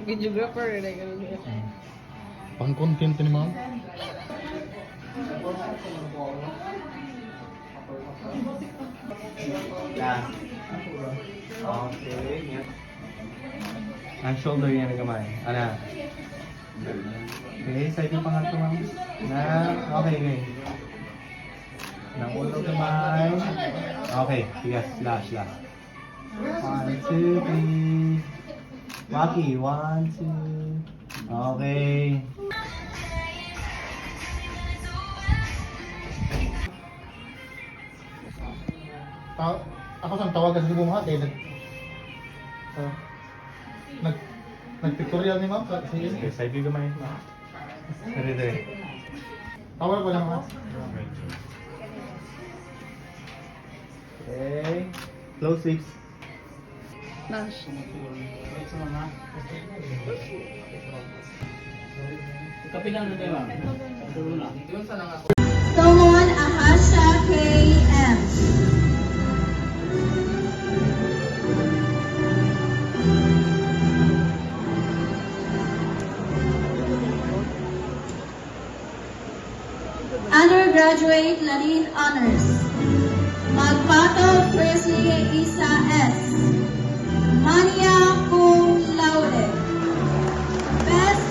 Videographer na ganun niya. Pang-content ni ma'am. Okay. Ang shoulder niya na kamay. Ano? Okay, side yung pangatlo ma'am. Okay, okay. Nang ulo kamay. Okay, sige, slash. 1, 2, 3. Maki, 1, 2. Okay. Ako sang tawagan si Bumhat eh. Nag-pictorial ni ma'am. Okay, side yung kamay. Dire. Tawag ko lang ma'am. Okay. Close lips. Flash. Solomon Ahasha KM. Undergraduate Larin Honors. Magpato Presley Isa S. Mania Cum Laude. Best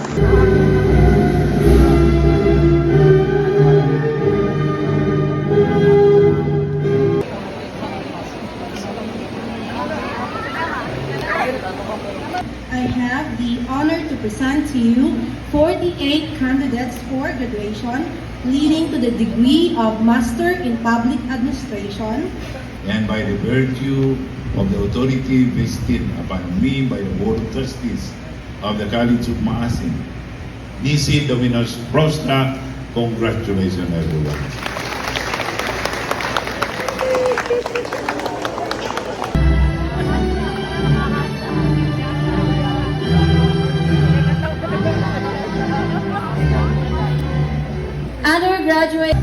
I have the honor to present to you 48 candidates for graduation leading to the degree of Master in Public Administration. And by the virtue of the authority vested upon me by the Board of Trustees of the College of Maasin, Nisi Dominus Prostra, congratulations everyone. Undergraduate